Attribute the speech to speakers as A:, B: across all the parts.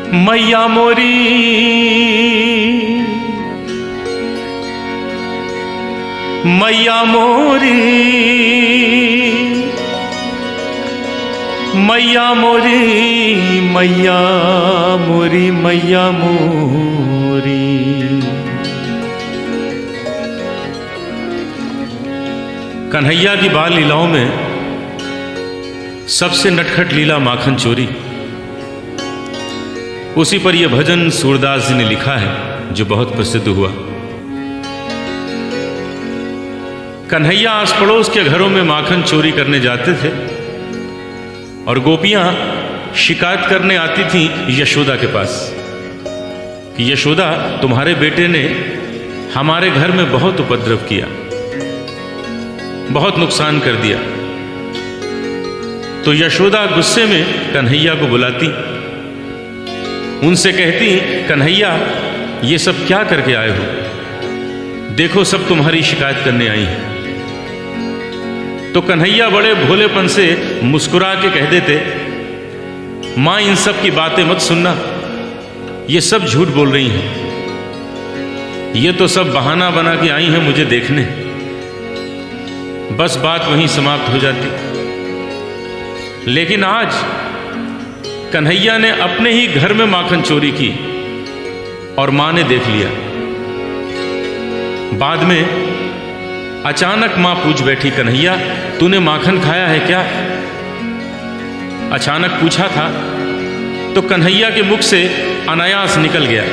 A: मैया मोरी मैया मोरी मैया मोरी मैया मोरी मैया मोरी। कन्हैया की बाल लीलाओं में सबसे नटखट लीला माखन चोरी। उसी पर यह भजन सूरदास जी ने लिखा है जो बहुत प्रसिद्ध हुआ। कन्हैया आस पड़ोस के घरों में माखन चोरी करने जाते थे और गोपियां शिकायत करने आती थीं यशोदा के पास कि यशोदा, तुम्हारे बेटे ने हमारे घर में बहुत उपद्रव किया, बहुत नुकसान कर दिया। तो यशोदा गुस्से में कन्हैया को बुलाती, उनसे कहती, कन्हैया ये सब क्या करके आए हो? देखो सब तुम्हारी शिकायत करने आई हैं। तो कन्हैया बड़े भोलेपन से मुस्कुरा के कह देते, मां इन सब की बातें मत सुनना, ये सब झूठ बोल रही हैं, ये तो सब बहाना बना के आई हैं मुझे देखने। बस बात वहीं समाप्त हो जाती। लेकिन आज कन्हैया ने अपने ही घर में माखन चोरी की और मां ने देख लिया। बाद में अचानक मां पूछ बैठी, कन्हैया तूने माखन खाया है क्या? अचानक पूछा था तो कन्हैया के मुख से अनायास निकल गया,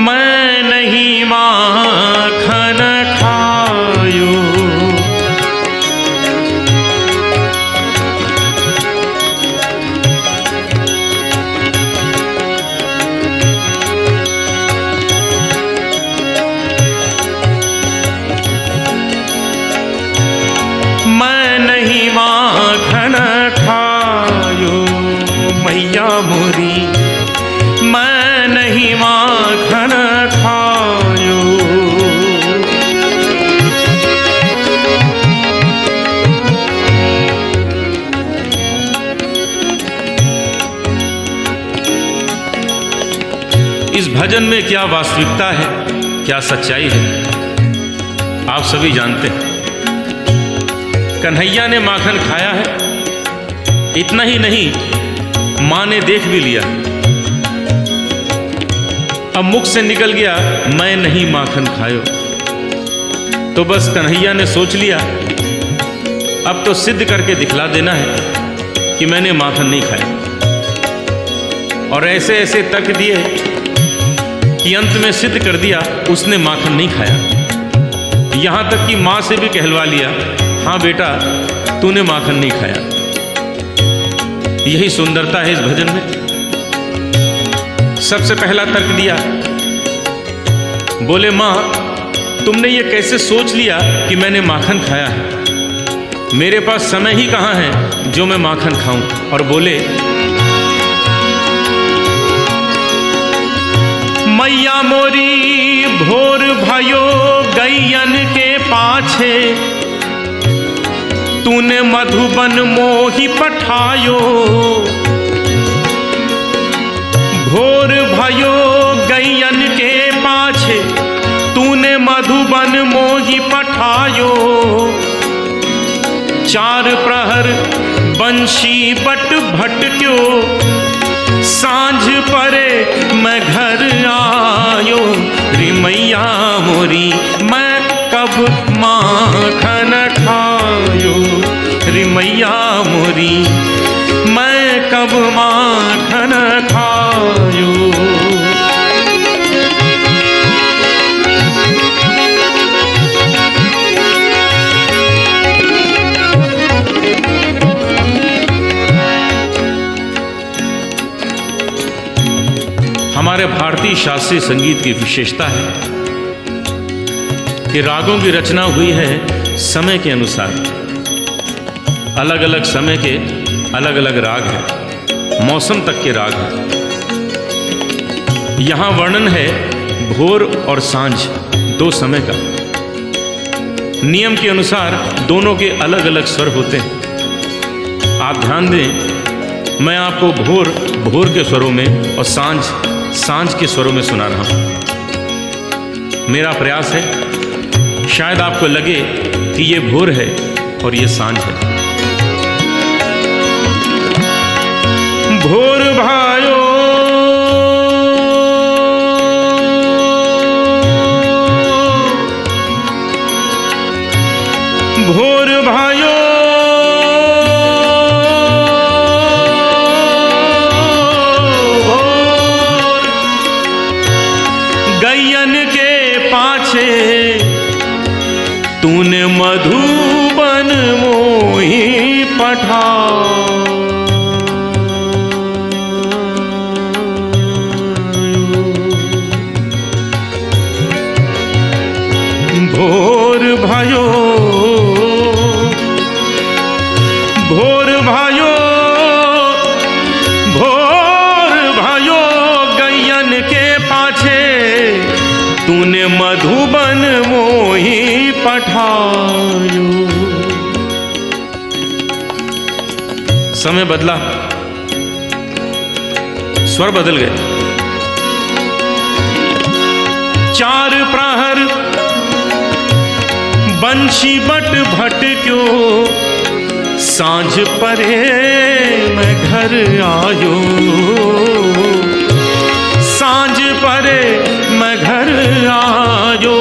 A: मैं नहीं माखन खायो। मैया मोरी मैं नहीं माखन खायो। इस भजन में क्या वास्तविकता है, क्या सच्चाई है, आप सभी जानते हैं। कन्हैया ने माखन खाया है, इतना ही नहीं मां ने देख भी लिया। अब मुख से निकल गया, मैं नहीं माखन खायो। तो बस कन्हैया ने सोच लिया, अब तो सिद्ध करके दिखला देना है कि मैंने माखन नहीं खाया। और ऐसे ऐसे तर्क दिए कि अंत में सिद्ध कर दिया उसने माखन नहीं खाया। यहां तक कि मां से भी कहलवा लिया, हाँ बेटा तूने माखन नहीं खाया। यही सुंदरता है इस भजन में। सबसे पहला तर्क दिया, बोले मां तुमने ये कैसे सोच लिया कि मैंने माखन खाया है? मेरे पास समय ही कहां है जो मैं माखन खाऊं। और बोले, मैया मोरी भोर भयो गैयन के पाछे, तूने मधुबन मोहि पठायो। भोर भयो गैयन के पाछे, तूने मधुबन मोहि पठायो। चार प्रहर बंशी बट भटक्यो, सांझ परे मैं घर आयो। रे मैया मोरी मैं कब माखन खायो। रे मैया मोरी मैं कब माखन खायो। हमारे भारतीय शास्त्रीय संगीत की विशेषता है कि रागों की रचना हुई है समय के अनुसार। अलग अलग समय के अलग अलग राग हैं, मौसम तक के राग हैं। यहाँ वर्णन है भोर और सांझ दो समय का। नियम के अनुसार दोनों के अलग अलग स्वर होते हैं। आप ध्यान दें मैं आपको भोर भोर के स्वरों में और सांझ सांझ के स्वरों में सुना रहा हूँ। मेरा प्रयास है शायद आपको लगे कि ये भोर है और ये सांझ है। भोर भायो भोर भायो गैयन के पाछे तूने मधुबन मोही पठा। भोर भयो भोर भयो भोर भयो गैयन के पाछे तूने मधुबन मोही पठायो। समय बदला, स्वर बदल गए। चार प्रहर बंशी बट भट क्यों सांझ परे मैं घर आयो। सांझ परे मैं घर आयो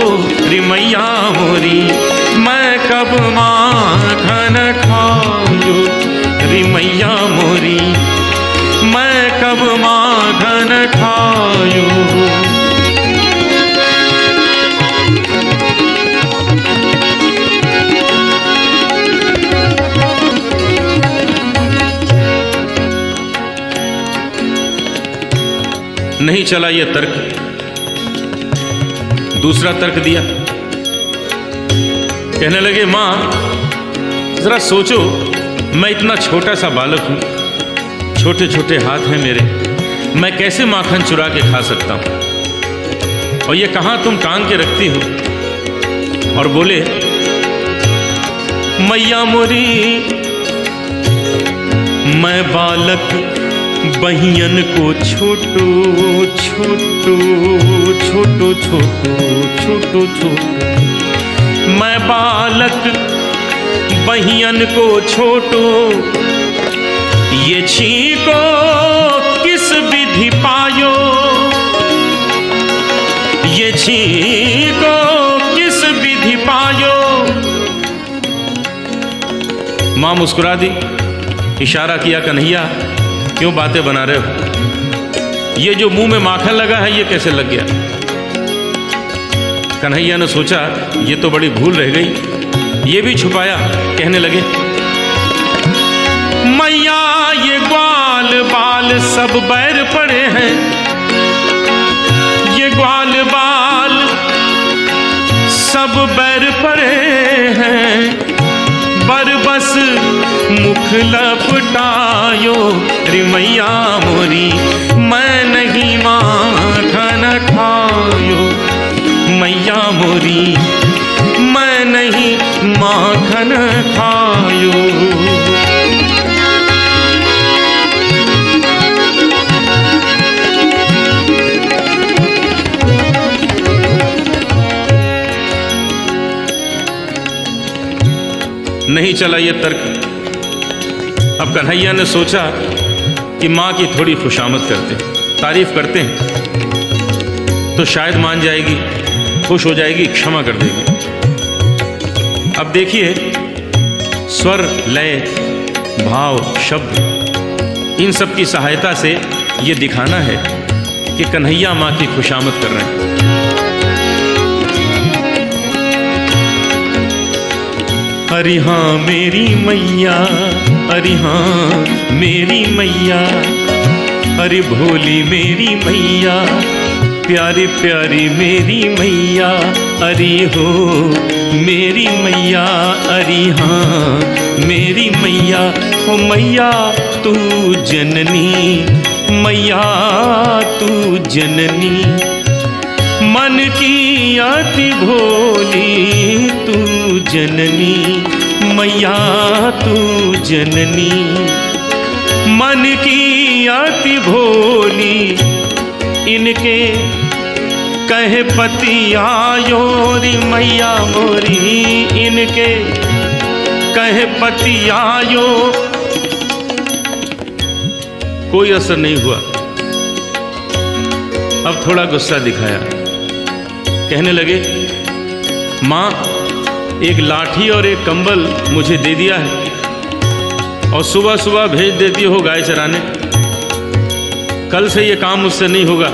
A: रे मैया मोरी मैं कब माखन खायो। रे मैया मोरी मैं कब माखन खायो। नहीं चला ये तर्क, दूसरा तर्क दिया। कहने लगे माँ जरा सोचो, मैं इतना छोटा सा बालक हूँ, छोटे छोटे हाथ हैं मेरे, मैं कैसे माखन चुरा के खा सकता हूँ। और ये कहाँ तुम टांग के रखती हो। और बोले मैया मोरी मैं बालक बहियन को छोटो छोटो छोटो छोटो छोटो छोटो मैं बालक बहियन को छोटो ये छीको किस विधि पायो। ये छीको किस विधि पायो। मां मुस्कुरा दी, इशारा किया कन्हैया क्यों बातें बना रहे हो, ये जो मुंह में माखन लगा है ये कैसे लग गया। कन्हैया ने सोचा ये तो बड़ी भूल रह गई, ये भी छुपाया। कहने लगे मैया ये ग्वाल बाल सब बैर पड़े हैं। ये ग्वाल बाल सब बैर पड़े हैं। बरबस मुख लपटायो रे मैया मोरी मैं नहीं माखन खायो। मैया मोरी मैं नहीं माखन खायो। नहीं चला ये तर्क। अब कन्हैया ने सोचा कि माँ की थोड़ी खुशामद करते हैं, तारीफ करते हैं तो शायद मान जाएगी, खुश हो जाएगी, क्षमा कर देगी। अब देखिए स्वर, लय, भाव, शब्द, इन सब की सहायता से ये दिखाना है कि कन्हैया माँ की खुशामद कर रहे हैं। अरे हाँ मेरी मैया, अरे हाँ मेरी मैया, अरे भोली मेरी मैया, प्यारी प्यारी मेरी मैया, अरे हो मेरी मैया, अरे हाँ मेरी मैया। ओ मैया तू जननी, मैया तू जननी, मन की अति भोली तू जननी, मैया तू जननी। मन की अति भोली, इनके कहे पति आयो री मैया मोरी, इनके कहे पति आयो। कोई असर नहीं हुआ। अब थोड़ा गुस्सा दिखाया, कहने लगे माँ एक लाठी और एक कंबल मुझे दे दिया है और सुबह सुबह भेज देती हो गाय चराने। कल से ये काम मुझसे नहीं होगा,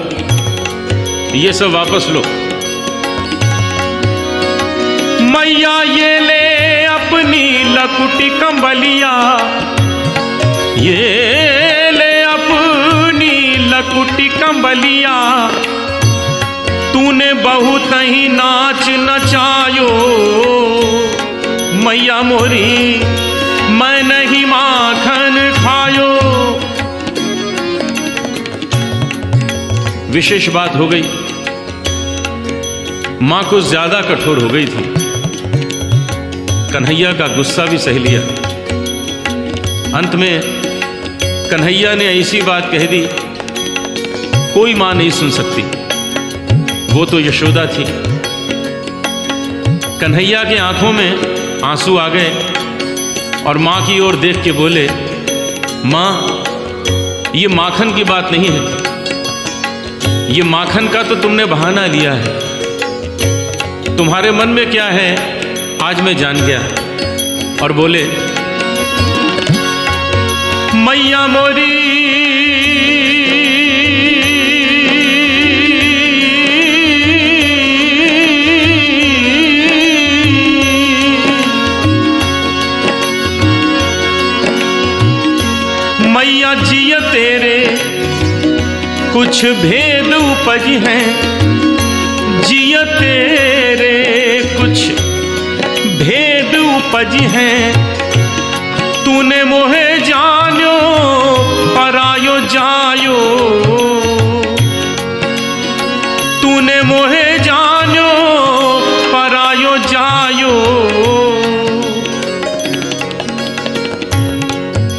A: ये सब वापस लो। मैया ये ले अपनी लकुटी कंबलिया, ये ले अपनी लकुटी कंबलिया, तूने बहुत ही नाच नचायो मैया मोरी, मैं नहीं माखन खायो। विशेष बात हो गई, मां कुछ ज्यादा कठोर हो गई थी। कन्हैया का गुस्सा भी सह लिया। अंत में कन्हैया ने ऐसी बात कह दी, कोई मां नहीं सुन सकती, वो तो यशोदा थी। कन्हैया के आंखों में आंसू आ गए और मां की ओर देख के बोले, मां ये माखन की बात नहीं है, ये माखन का तो तुमने बहाना लिया है। तुम्हारे मन में क्या है आज मैं जान गया। और बोले, मैया मोरी मैया जिया तेरे कुछ भेद उपज हैं, जिया तेरे कुछ भेद उपज हैं, तूने मोहे जानो परायो जायो, तूने मोहे जानो परायो जायो।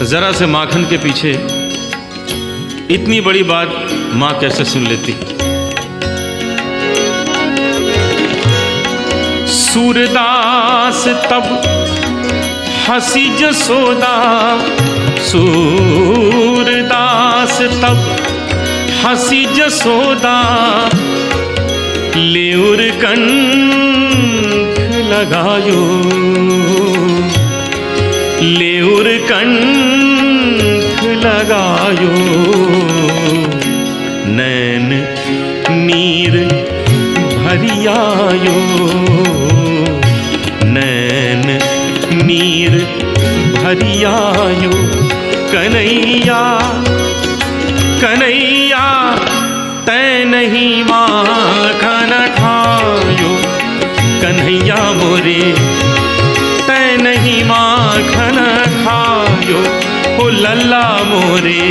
A: जरा से माखन के पीछे इतनी बड़ी बात मां कैसे सुन लेती। सूरदास तब हंसी जसोदा, सूरदास तब हंसी जसोदा, लेउर कंठ लगायो, लेउर कंठ लगायो, नैन नीर भरियायो, नैन नीर भरियायो। कन्हैया कन्हैया तै नहीं माखन खायो, कन्हैया मोरे तै नहीं माखन खायो, ओ लल्ला मोरे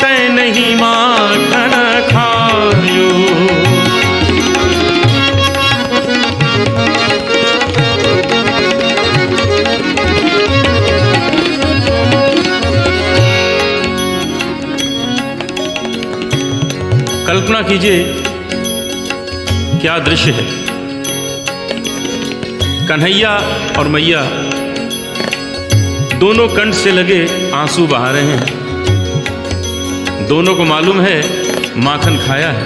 A: तै नहीं माखन खायो। कल्पना कीजिए क्या दृश्य है। कन्हैया और मैया दोनों कंठ से लगे आंसू बहा रहे हैं। दोनों को मालूम है माखन खाया है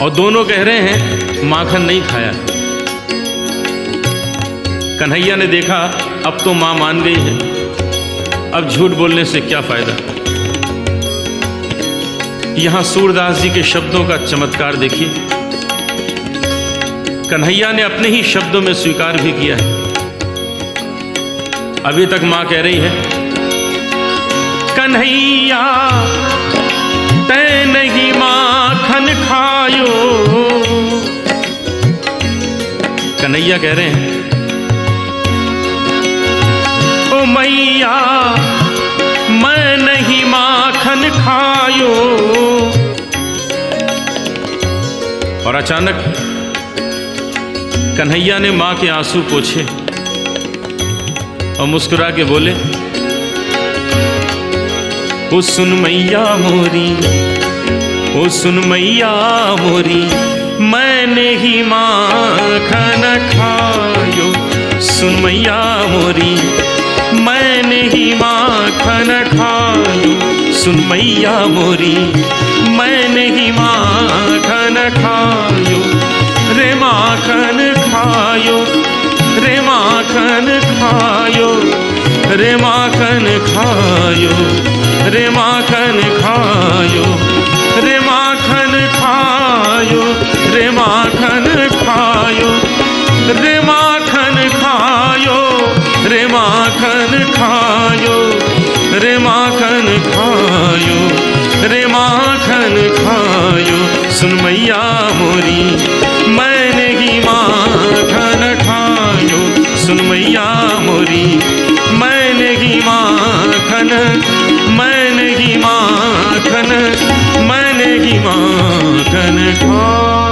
A: और दोनों कह रहे हैं माखन नहीं खाया। कन्हैया ने देखा अब तो मां मान गई है, अब झूठ बोलने से क्या फायदा। यहां सूरदास जी के शब्दों का चमत्कार देखिए। कन्हैया ने अपने ही शब्दों में स्वीकार भी किया है। अभी तक मां कह रही है कन्हैया तै नहीं माखन खायो। कन्हैया कह रहे हैं ओ मैया मैं नहीं माखन खायो। और अचानक कन्हैया ने मां के आंसू पोंछे और मुस्कुरा के बोले ओ सुन मैया मोरी, ओ सुन मैया मोरी, मैंने ही माखन खायो। सुन मैया मोरी, मैंने ही माखन खायो। सुन मैया मोरी, मैंने ही माखन खायो। रे माखन खायो, रे माखन खायो, रे माखन खायो, रे माखन खायो, रे माखन खायो, रे माखन खायो, रे माखन खायो, रे माखन खायो, रे माखन खायो, रे माखन खायो। सुन मैया मोरी, मैंने ही माखन खायो। सुन मैया मोरी, मैंने ही माखन, मैंने ही माखन, मैंने ही माखन खायो।